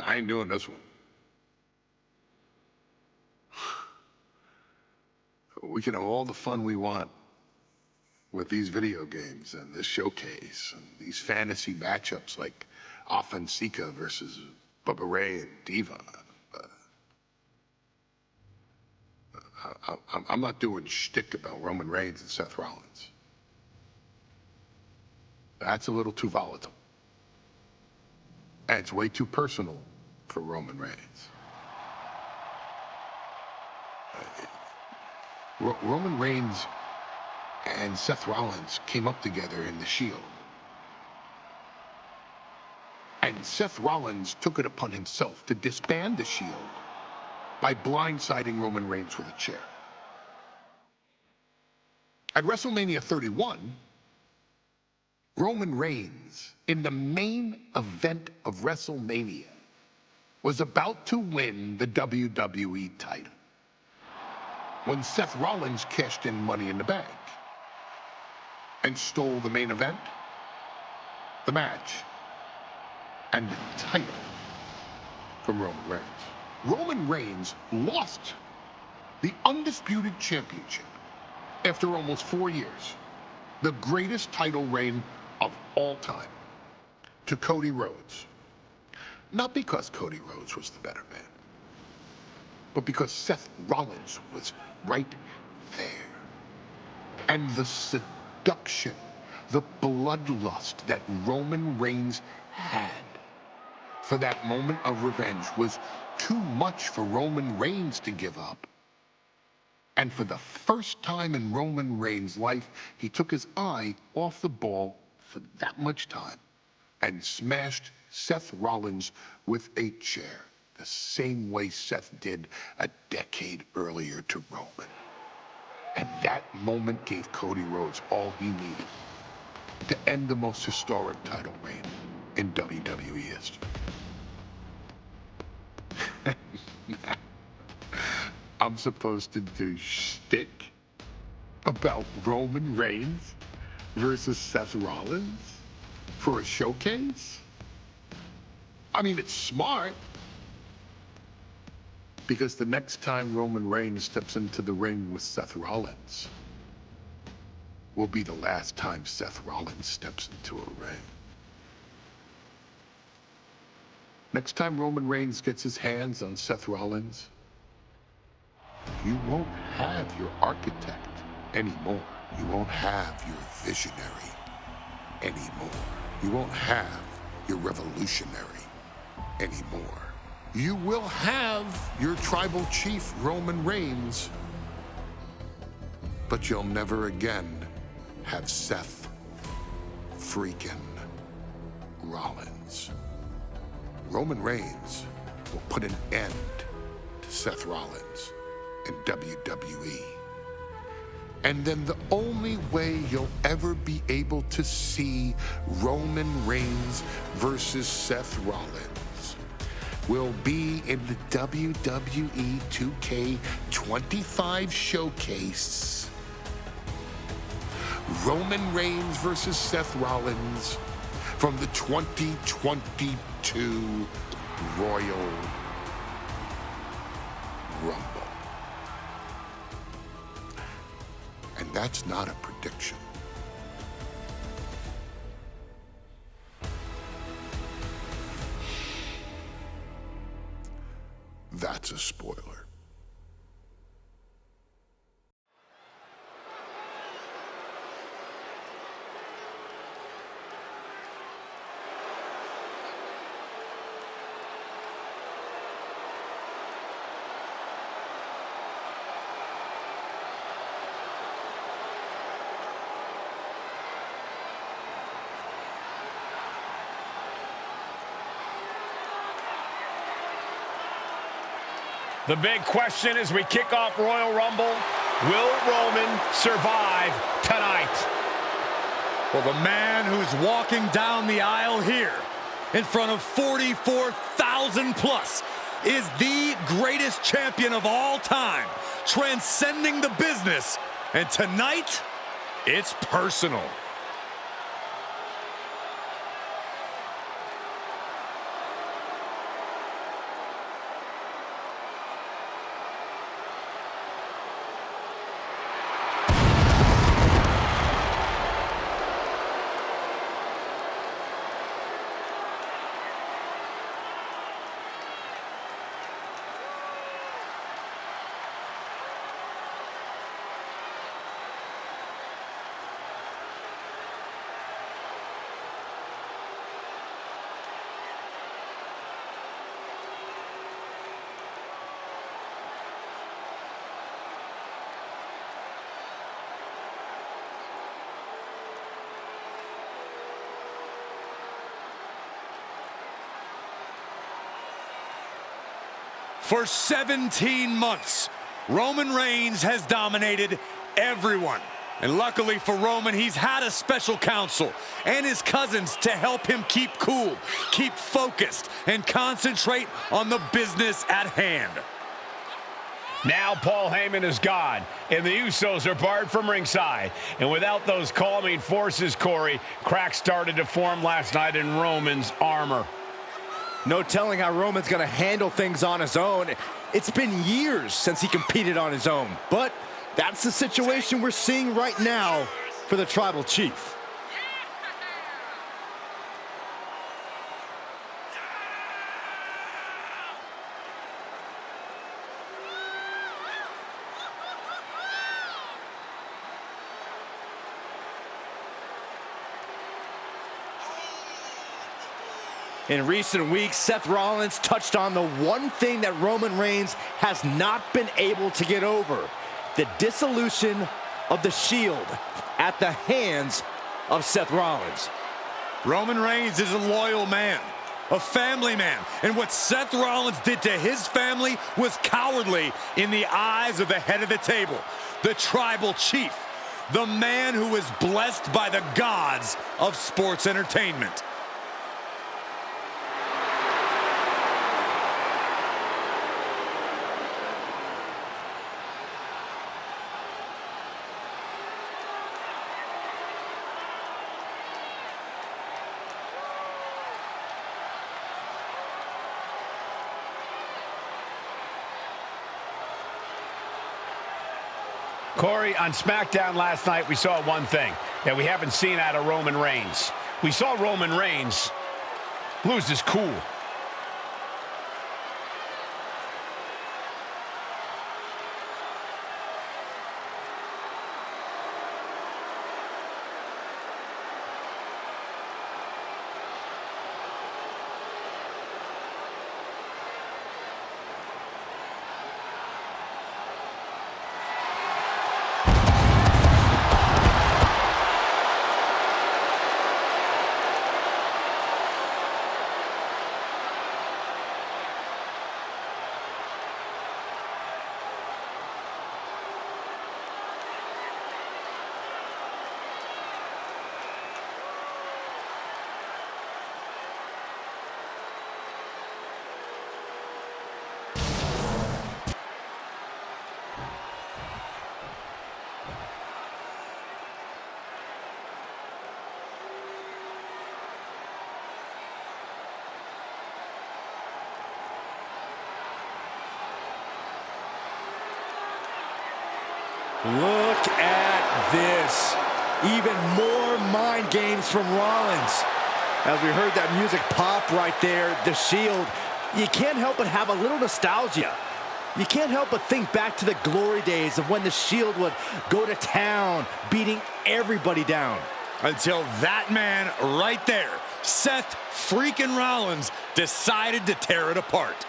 I ain't doing this one. We can have all the fun we want with these video games and this showcase and these fantasy matchups like Offensica versus Bubba Ray and Diva. I'm not doing shtick about Roman Reigns and Seth Rollins. That's a little too volatile. And it's way too personal for Roman Reigns. Roman Reigns and Seth Rollins came up together in the Shield. And Seth Rollins took it upon himself to disband the Shield by blindsiding Roman Reigns with a chair. At WrestleMania 31, Roman Reigns, in the main event of WrestleMania, was about to win the WWE title when Seth Rollins cashed in Money in the Bank and stole the main event, the match, and the title from Roman Reigns. Roman Reigns lost the undisputed championship after almost 4 years, the greatest title reign of all time, to Cody Rhodes. Not because Cody Rhodes was the better man, but because Seth Rollins was right there. And the seduction, the bloodlust that Roman Reigns had for that moment of revenge was too much for Roman Reigns to give up. And for the first time in Roman Reigns' life, he took his eye off the ball for that much time and smashed Seth Rollins with a chair, the same way Seth did a decade earlier to Roman. And that moment gave Cody Rhodes all he needed to end the most historic title reign in WWE history. I'm supposed to do shtick about Roman Reigns versus Seth Rollins for a showcase? I mean, it's smart, because the next time Roman Reigns steps into the ring with Seth Rollins will be the last time Seth Rollins steps into a ring. Next time Roman Reigns gets his hands on Seth Rollins, you won't have your architect anymore. You won't have your visionary anymore. You won't have your revolutionary anymore. You will have your tribal chief, Roman Reigns, but you'll never again have Seth freaking Rollins. Roman Reigns will put an end to Seth Rollins in WWE. And then the only way you'll ever be able to see Roman Reigns versus Seth Rollins will be in the WWE 2K25 showcase. Roman Reigns versus Seth Rollins from the 2022 Royal Rumble. And that's not a prediction. That's a spoiler. The big question as we kick off Royal Rumble, will Roman survive tonight? Well, the man who's walking down the aisle here in front of 44,000 plus is the greatest champion of all time, transcending the business. And tonight, it's personal. For 17 months, Roman Reigns has dominated everyone. And luckily for Roman, he's had a special counsel and his cousins to help him keep cool, keep focused, and concentrate on the business at hand. Now Paul Heyman is gone, and the Usos are barred from ringside. And without those calming forces, Corey, cracks started to form last night in Roman's armor. No telling how Roman's gonna handle things on his own. It's been years since he competed on his own, but that's the situation we're seeing right now for the Tribal Chief. In recent weeks, Seth Rollins touched on the one thing that Roman Reigns has not been able to get over: the dissolution of the Shield at the hands of Seth Rollins. Roman Reigns is a loyal man, a family man, and what Seth Rollins did to his family was cowardly in the eyes of the head of the table, the Tribal Chief, the man who is blessed by the gods of sports entertainment. Corey, on SmackDown last night, we saw one thing that we haven't seen out of Roman Reigns. We saw Roman Reigns lose his cool. Look at this. Even more mind games from Rollins. As we heard that music pop right there, the Shield, you can't help but have a little nostalgia. You can't help but think back to the glory days of when the Shield would go to town, beating everybody down. Until that man right there, Seth freaking Rollins, decided to tear it apart.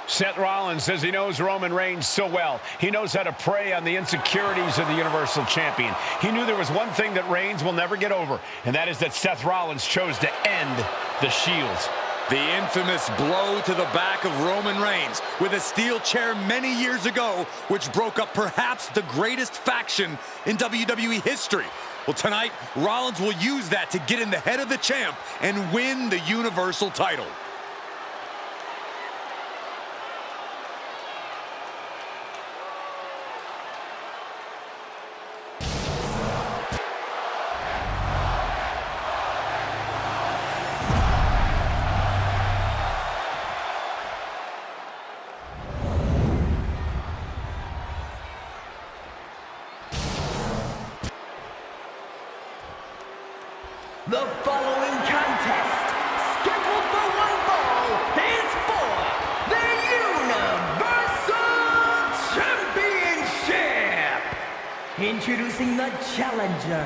Seth Rollins says he knows Roman Reigns so well. He knows how to prey on the insecurities of the Universal Champion. He knew there was one thing that Reigns will never get over, and that is that Seth Rollins chose to end the Shield. The infamous blow to the back of Roman Reigns with a steel chair many years ago, which broke up perhaps the greatest faction in WWE history. Well, tonight, Rollins will use that to get in the head of the champ and win the Universal title. The following contest, scheduled for one fall, is for the Universal Championship. Introducing the challenger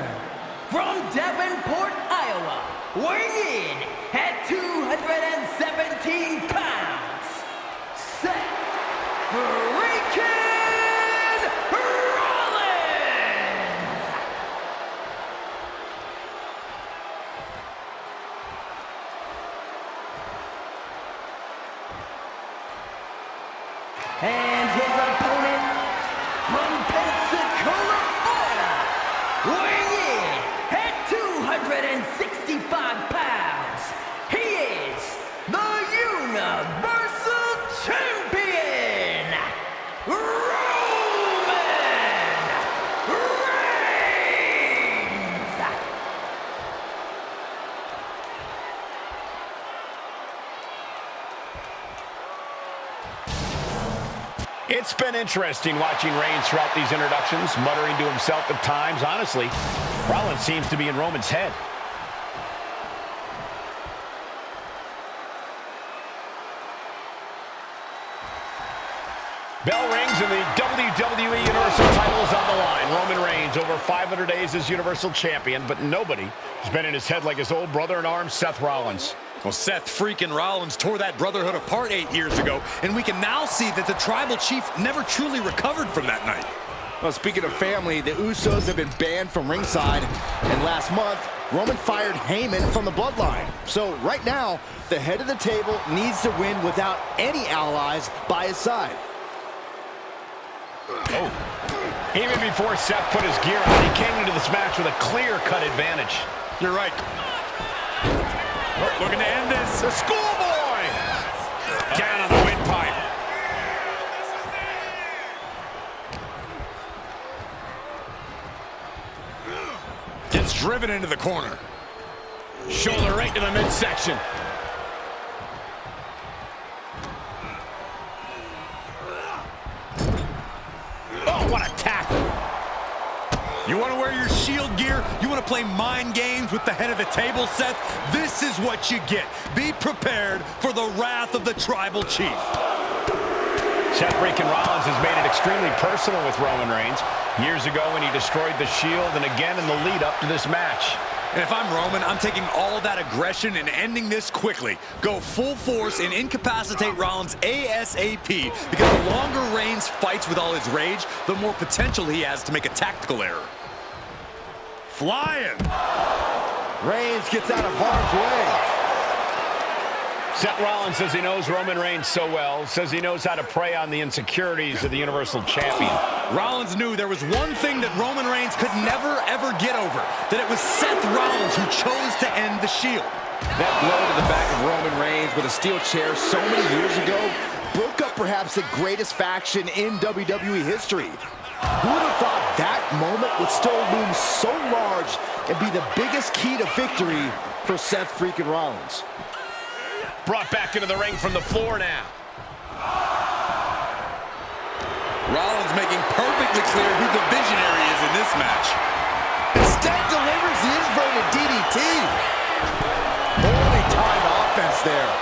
from Davenport, Iowa, weighing in at 217 pounds, Seth freaking Rollins. And his opponent from Pensacola, Florida, weighing in at 265 pounds, he is the Universal Champion, Roman Reigns! It's been interesting watching Reigns throughout these introductions, muttering to himself at times. Honestly, Rollins seems to be in Roman's head. Bell rings and the WWE Universal title is on the line. Roman Reigns, over 500 days as Universal Champion, but nobody has been in his head like his old brother-in-arms, Seth Rollins. Well, Seth freaking Rollins tore that brotherhood apart 8 years ago, and we can now see that the Tribal Chief never truly recovered from that night. Well, speaking of family, the Usos have been banned from ringside, and last month, Roman fired Heyman from the bloodline. So right now, the head of the table needs to win without any allies by his side. Oh. Even before Seth put his gear on, he came into this match with a clear-cut advantage. You're right. Looking to end this. The schoolboy! Down on the windpipe. Gets driven into the corner. Shoulder right to the midsection. Oh, what a tackle. You want to wear your Shield gear? You want to play mind games with the head of the table, Seth? This is what you get. Be prepared for the wrath of the Tribal Chief. Seth freaking Rollins has made it extremely personal with Roman Reigns. Years ago when he destroyed the Shield, and again in the lead up to this match. And if I'm Roman, I'm taking all that aggression and ending this quickly. Go full force and incapacitate Rollins ASAP, because the longer Reigns fights with all his rage, the more potential he has to make a tactical error. Flying. Reigns gets out of harm's way. Seth Rollins says he knows Roman Reigns so well, says he knows how to prey on the insecurities of the Universal Champion. Rollins knew there was one thing that Roman Reigns could never, ever get over, that it was Seth Rollins who chose to end the Shield. That blow to the back of Roman Reigns with a steel chair so many years ago broke up perhaps the greatest faction in WWE history. Who would have thought that moment would still loom so large and be the biggest key to victory for Seth freaking Rollins? Brought back into the ring from the floor now. Rollins making perfectly clear who the visionary is in this match. Instead delivers the inverted DDT. Holy timed offense there.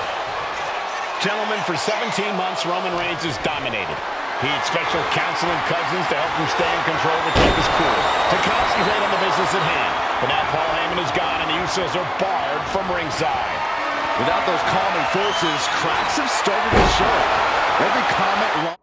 Gentlemen, for 17 months, Roman Reigns has dominated. He had special counsel and cousins to help him stay in control to keep his cool, to concentrate on the business at hand. But now Paul Heyman is gone, and the Usos are barred from ringside. Without those calming forces, cracks have started to show. Every comment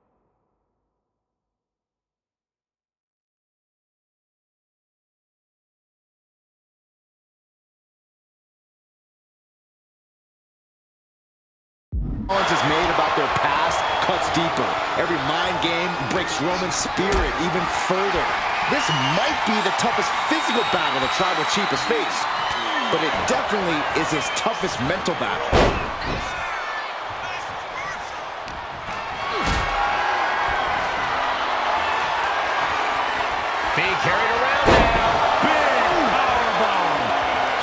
Rollins has made about their past cuts deeper. Every mind game breaks Roman's spirit even further. This might be the toughest physical battle the Tribal Chief has faced, but it definitely is his toughest mental battle. Being carried around now. Big powerbomb.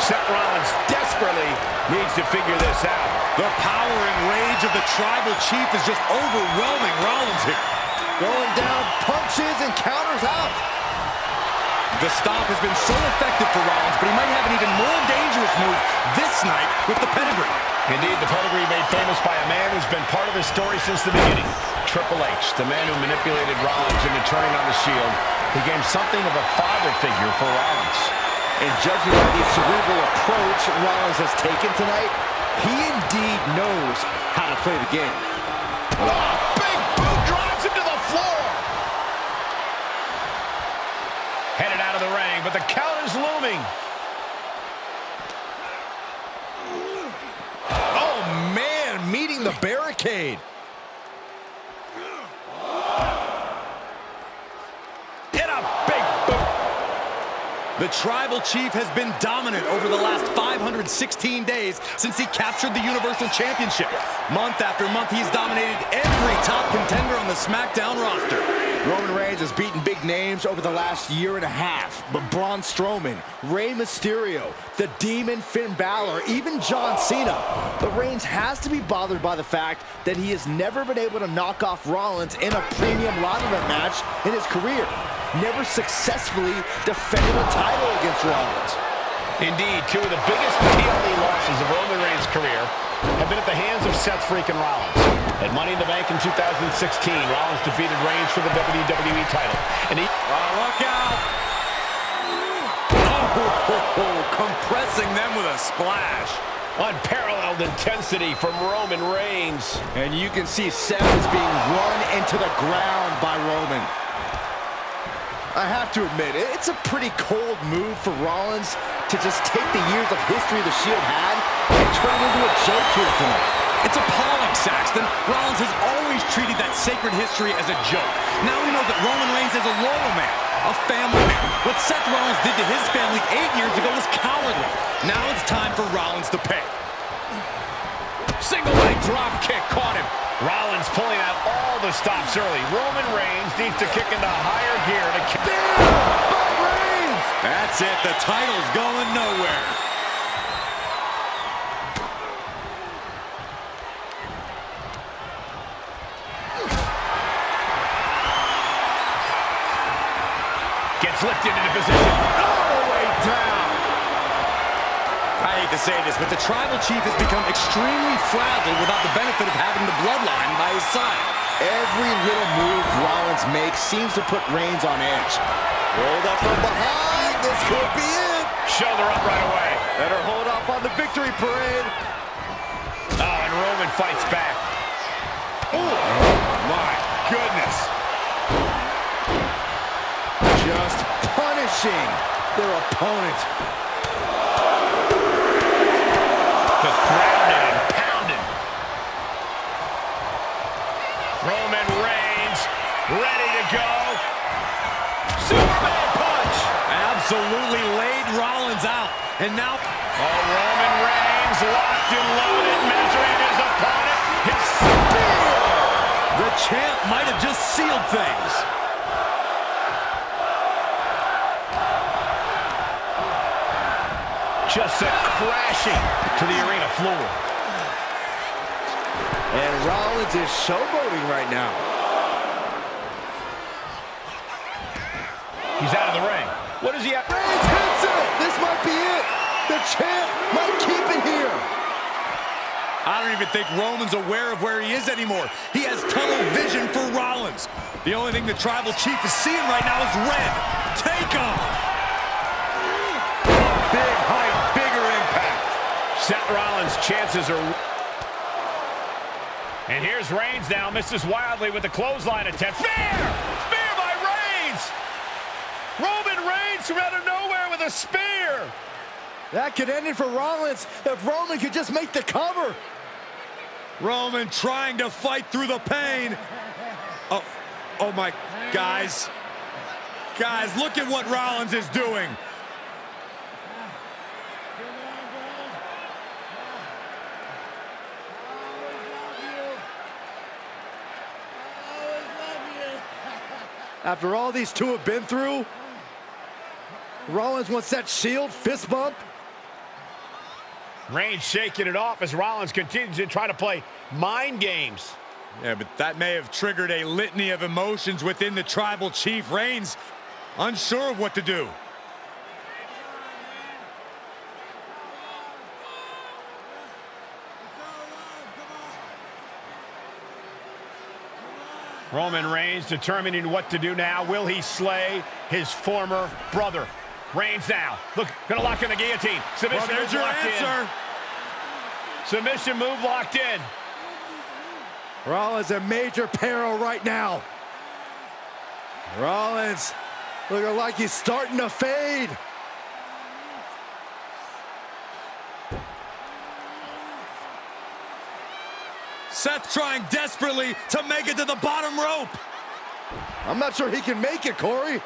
Seth Rollins desperately needs to figure this out. The power and rage of the Tribal Chief is just overwhelming Rollins here. Going down, punches and counters out. The stomp has been so effective for Rollins, but he might have an even more dangerous move this night with the pedigree. Indeed, the pedigree made famous by a man who's been part of his story since the beginning. Triple H, the man who manipulated Rollins into turning on the Shield, became something of a father figure for Rollins. And judging by the cerebral approach Rollins has taken tonight, he indeed knows how to play the game. Oh, big boot drives him to the floor. Headed out of the ring, but the counter's looming. Oh, man, meeting the barricade. The Tribal Chief has been dominant over the last 516 days since he captured the Universal Championship. Month after month, he's dominated every top contender on the SmackDown roster. Roman Reigns has beaten big names over the last year and a half, but Braun Strowman, Rey Mysterio, the Demon Finn Balor, even John Cena. But Reigns has to be bothered by the fact that he has never been able to knock off Rollins in a premium live event match in his career. Never successfully defended a title against Rollins. Indeed, two of the biggest TLE losses of Roman Reigns' career have been at the hands of Seth freaking Rollins. At Money in the Bank in 2016, Rollins defeated Reigns for the WWE title. And he... look out! Oh, compressing them with a splash. Unparalleled intensity from Roman Reigns. And you can see Seth is being run into the ground by Roman. I have to admit, it's a pretty cold move for Rollins to just take the years of history the Shield had and turn it into a joke here tonight. It's appalling, Saxton. Rollins has always treated that sacred history as a joke. Now we know that Roman Reigns is a loyal man, a family man. What Seth Rollins did to his family 8 years ago was cowardly. Now it's time for Rollins to pay. Single leg drop kick caught him. Rollins pulling out all the stops early. Roman Reigns needs to kick into higher gear to kick. Reigns! That's it. The title's going nowhere. Gets lifted into position. All the way down. I hate to say this, but the Tribal Chief has become extremely frazzled without the benefit of having the bloodline by his side. Every little move Rollins makes seems to put Reigns on edge. Rolled up from behind. This could be it. Shoulder up right away. Better hold off on the victory parade. Oh, and Roman fights back. Oh, my goodness. Just punishing their opponent. Just grounded and pounded. Roman Reigns ready to go. Superman punch. Absolutely laid Rollins out. And now... Oh, Roman Reigns locked and loaded, measuring his opponent. His spear. The champ might have just sealed things. Just sent crashing to the arena floor. And Rollins is showboating right now. He's out of the ring. What does he have? Reigns hits it! This might be it! The champ might keep it here! I don't even think Roman's aware of where he is anymore. He has tunnel vision for Rollins. The only thing the Tribal Chief is seeing right now is red. Take off! Big height, bigger impact. Seth Rollins' chances are... And here's Reigns now, misses wildly with the clothesline attempt. Spear! Spear by Reigns! Roman Reigns from out of nowhere with a spear! That could end it for Rollins if Roman could just make the cover. Roman trying to fight through the pain. Oh my, guys. Guys, look at what Rollins is doing. After all these two have been through, Rollins wants that Shield fist bump. Reigns shaking it off as Rollins continues to try to play mind games. Yeah, but that may have triggered a litany of emotions within the Tribal Chief. Reigns unsure of what to do. Roman Reigns determining what to do now. Will he slay his former brother? Reigns now. Look, gonna lock in the guillotine. Submission Well, there's move your locked answer. in. Submission move locked in. Rollins in major peril right now. Rollins looking like he's starting to fade. Seth trying desperately to make it to the bottom rope. I'm not sure he can make it, Corey.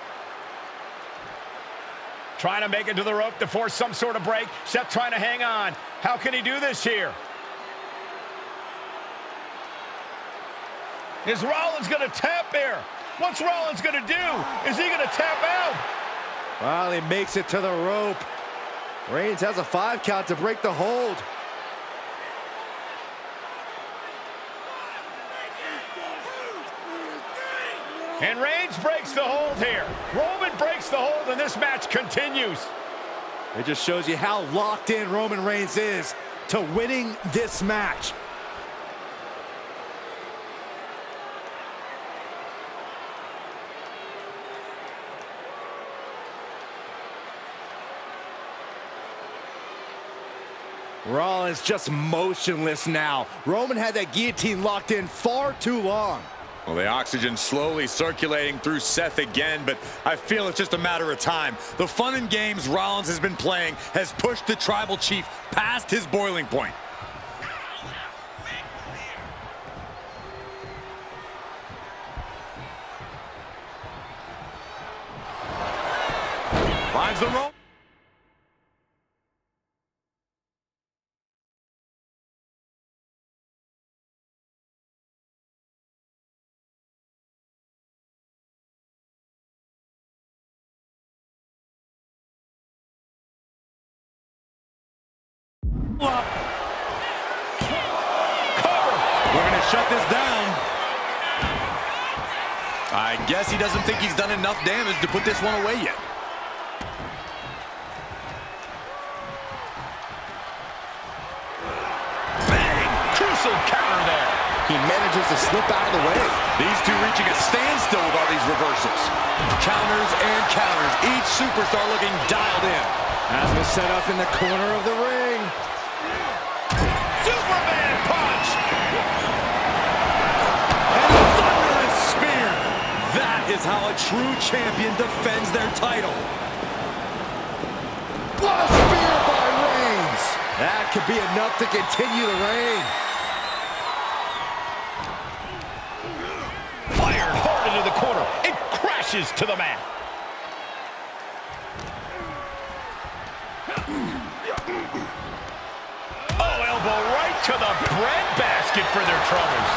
Trying to make it to the rope to force some sort of break. Seth trying to hang on. How can he do this here? Is Rollins going to tap here? What's Rollins going to do? Is he going to tap out? Well, he makes it to the rope. Reigns has a 5 count to break the hold. And Reigns breaks the hold here. Roman breaks the hold, and this match continues. It just shows you how locked in Roman Reigns is to winning this match. Rollins just motionless now. Roman had that guillotine locked in far too long. Well, the oxygen slowly circulating through Seth again, but I feel it's just a matter of time. The fun and games Rollins has been playing has pushed the Tribal Chief past his boiling point. Finds the rope. Up. Cover. We're going to shut this down. I guess he doesn't think he's done enough damage to put this one away yet. Bang! Crucial counter there. He manages to slip out of the way. These two reaching a standstill with all these reversals. Counters and counters. Each superstar looking dialed in. Has been set up in the corner of the ring. Superman punch! And a thunderous spear. That is how a true champion defends their title. What a spear by Reigns! That could be enough to continue the reign. Fired hard into the corner. It crashes to the mat. Right to the breadbasket for their troubles.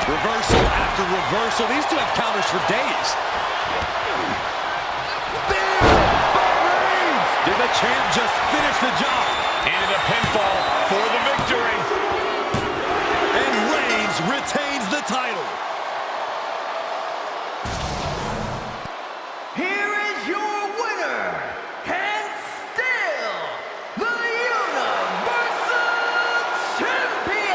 Reversal after reversal. These two have counters for days. Did the champ just finish the job? And a pinfall for the victory. And Reigns retains the title. Here is your winner, and still the Universal Champion,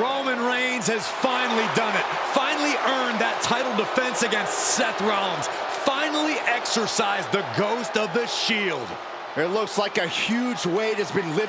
Roman Reigns has finally done it. Finally earned that title defense against Seth Rollins. Finally exercised the ghost of the Shield. It looks like a huge weight has been lifted.